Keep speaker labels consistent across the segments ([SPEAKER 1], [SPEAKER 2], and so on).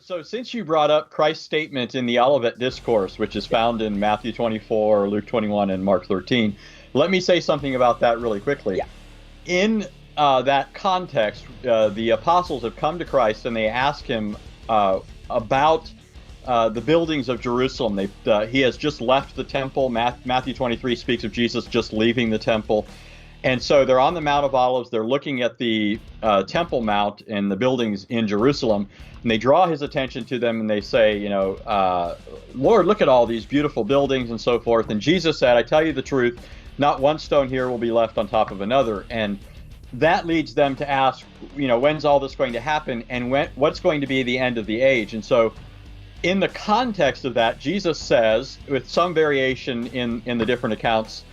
[SPEAKER 1] So since you brought up Christ's statement in the Olivet Discourse, which is found in Matthew 24, Luke 21, and Mark 13, let me say something about that really quickly.
[SPEAKER 2] Yeah.
[SPEAKER 1] In that context, the apostles have come to Christ and they ask him about the buildings of Jerusalem. He has just left the temple. Matthew 23 speaks of Jesus just leaving the temple. And so they're on the Mount of Olives. They're looking at the Temple Mount and the buildings in Jerusalem. And they draw his attention to them and they say, Lord, look at all these beautiful buildings and so forth. And Jesus said, I tell you the truth, not one stone here will be left on top of another. And that leads them to ask, when's all this going to happen and what's going to be the end of the age? And so in the context of that, Jesus says, with some variation in the different accounts,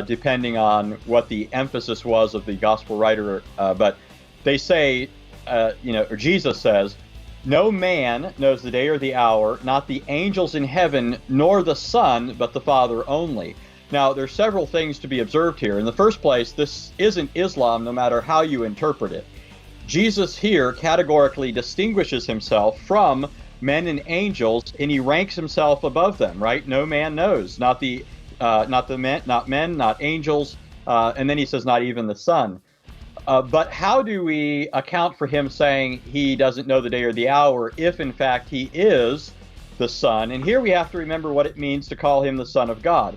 [SPEAKER 1] depending on what the emphasis was of the gospel writer, but they say, or Jesus says, no man knows the day or the hour, not the angels in heaven, nor the Son, but the Father only. Now, there's several things to be observed here. In the first place, this isn't Islam, no matter how you interpret it. Jesus here categorically distinguishes himself from men and angels, and he ranks himself above them, right? No man knows, not men, not angels, and then he says not even the Son. But how do we account for him saying he doesn't know the day or the hour if in fact he is the Son? And here we have to remember what it means to call him the Son of God.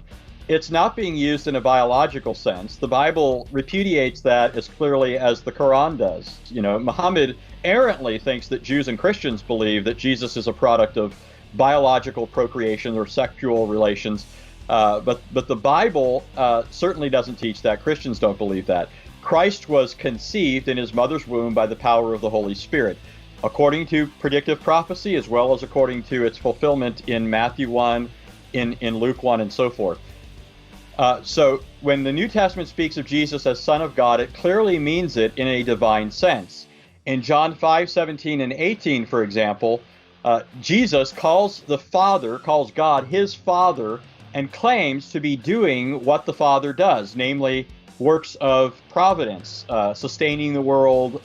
[SPEAKER 1] It's not being used in a biological sense. The Bible repudiates that as clearly as the Quran does. Muhammad errantly thinks that Jews and Christians believe that Jesus is a product of biological procreation or sexual relations. But the Bible certainly doesn't teach that. Christians don't believe that. Christ was conceived in his mother's womb by the power of the Holy Spirit, according to predictive prophecy, as well as according to its fulfillment in Matthew 1, in Luke 1, and so forth. So when the New Testament speaks of Jesus as Son of God, it clearly means it in a divine sense. In John 5:17 and 18, for example, Jesus calls God his Father, and claims to be doing what the Father does, namely works of providence, sustaining the world,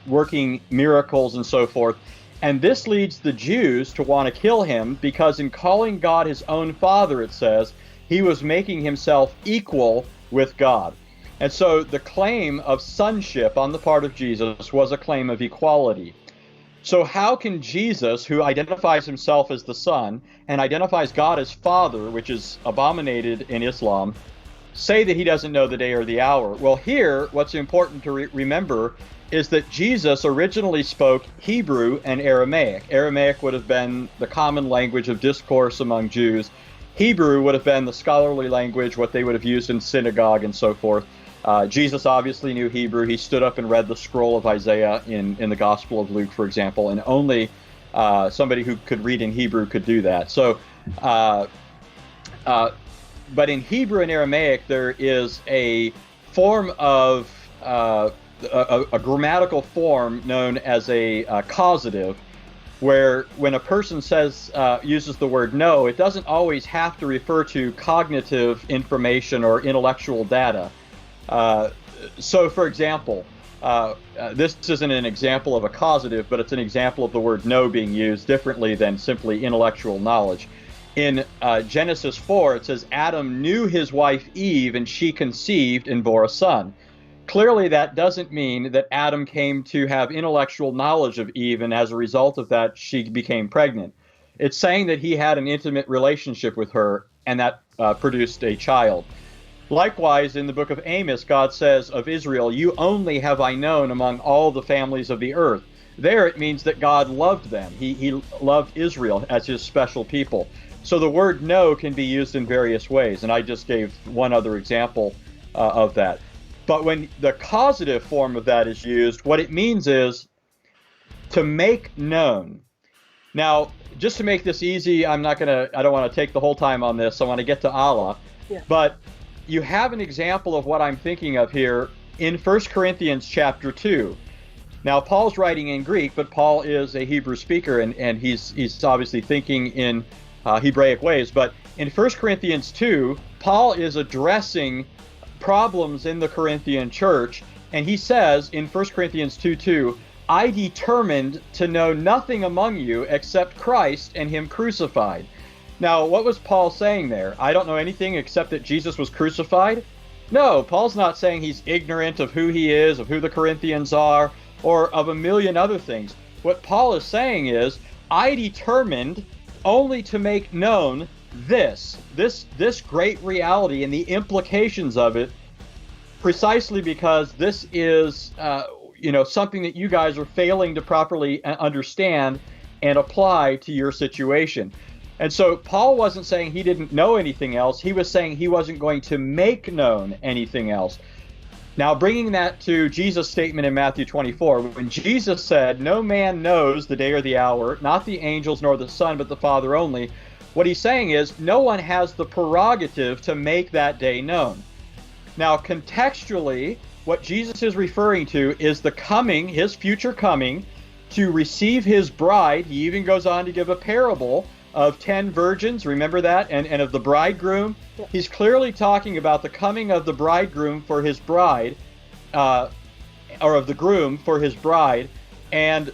[SPEAKER 1] working miracles, and so forth. And this leads the Jews to want to kill him because in calling God his own Father, it says, he was making himself equal with God. And so the claim of sonship on the part of Jesus was a claim of equality. So how can Jesus, who identifies himself as the Son and identifies God as Father, which is abominated in Islam, say that he doesn't know the day or the hour? Well, here, what's important to remember is that Jesus originally spoke Hebrew and Aramaic. Aramaic would have been the common language of discourse among Jews. Hebrew would have been the scholarly language, what they would have used in synagogue and so forth. Jesus obviously knew Hebrew. He stood up and read the scroll of Isaiah in the Gospel of Luke, for example, and only somebody who could read in Hebrew could do that. So, but in Hebrew and Aramaic, there is a form of a grammatical form known as a causative, where when a person uses the word know, it doesn't always have to refer to cognitive information or intellectual data. So, for example, this isn't an example of a causative, but it's an example of the word know being used differently than simply intellectual knowledge. In Genesis 4, it says, Adam knew his wife Eve, and she conceived and bore a son. Clearly, that doesn't mean that Adam came to have intellectual knowledge of Eve, and as a result of that, she became pregnant. It's saying that he had an intimate relationship with her, and that produced a child. Likewise, in the book of Amos, God says of Israel, you only have I known among all the families of the earth. There it means that God loved them. He loved Israel as his special people. So the word know can be used in various ways, and I just gave one other example of that. But when the causative form of that is used, what it means is to make known. Now, just to make this easy, I don't want to take the whole time on this. I want to get to Allah.
[SPEAKER 2] Yeah.
[SPEAKER 1] But you have an example of what I'm thinking of here in 1 Corinthians chapter 2. Now, Paul's writing in Greek, but Paul is a Hebrew speaker, and he's obviously thinking in Hebraic ways. But in 1 Corinthians 2, Paul is addressing problems in the Corinthian church, and he says in 1 Corinthians 2:2, I determined to know nothing among you except Christ and him crucified. Now, what was Paul saying there? I don't know anything except that Jesus was crucified? No, Paul's not saying he's ignorant of who he is, of who the Corinthians are, or of a million other things. What Paul is saying is, I determined only to make known this great reality and the implications of it, precisely because this is something that you guys are failing to properly understand and apply to your situation. And so Paul wasn't saying he didn't know anything else. He was saying he wasn't going to make known anything else. Now, bringing that to Jesus' statement in Matthew 24, when Jesus said, no man knows the day or the hour, not the angels nor the Son, but the Father only, what he's saying is no one has the prerogative to make that day known. Now, contextually, what Jesus is referring to is the coming, his future coming, to receive his bride. He even goes on to give a parable of 10 virgins, remember that, and of the bridegroom. He's clearly talking about the coming of the bridegroom for his bride, or of the groom for his bride. And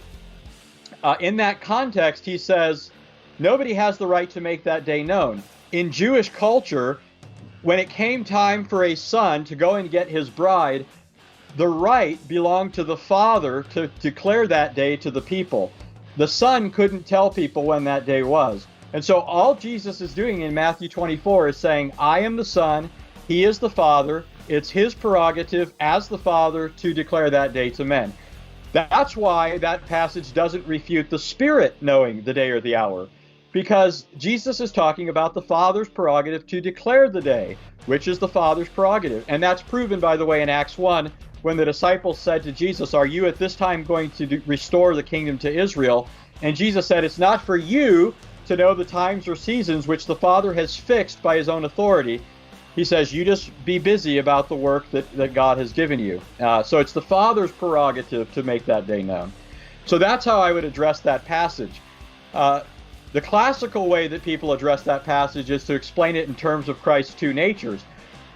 [SPEAKER 1] in that context, he says, nobody has the right to make that day known. In Jewish culture, when it came time for a son to go and get his bride, the right belonged to the father to declare that day to the people. The son couldn't tell people when that day was. And so all Jesus is doing in Matthew 24 is saying, I am the Son, he is the Father, it's his prerogative as the Father to declare that day to men. That's why that passage doesn't refute the Spirit knowing the day or the hour, because Jesus is talking about the Father's prerogative to declare the day, which is the Father's prerogative. And that's proven, by the way, in Acts 1, when the disciples said to Jesus, are you at this time going to restore the kingdom to Israel? And Jesus said, it's not for you to know the times or seasons which the Father has fixed by his own authority. He says, you just be busy about the work that God has given you. So it's the Father's prerogative to make that day known. So that's how I would address that passage. The classical way that people address that passage is to explain it in terms of Christ's two natures.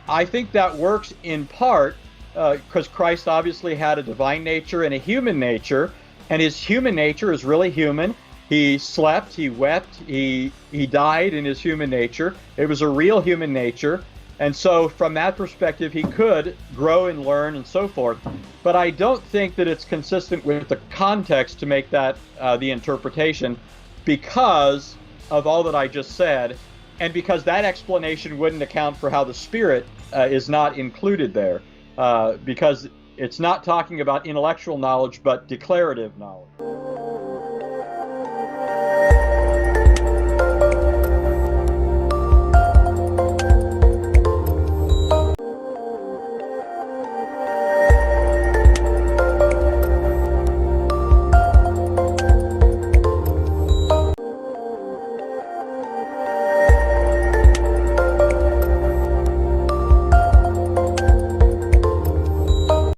[SPEAKER 1] I think that works in part because Christ obviously had a divine nature and a human nature, and his human nature is really human. He slept, he wept, he died in his human nature. It was a real human nature. And so from that perspective, he could grow and learn and so forth. But I don't think that it's consistent with the context to make that the interpretation, because of all that I just said, and because that explanation wouldn't account for how the Spirit is not included there, because it's not talking about intellectual knowledge, but declarative knowledge.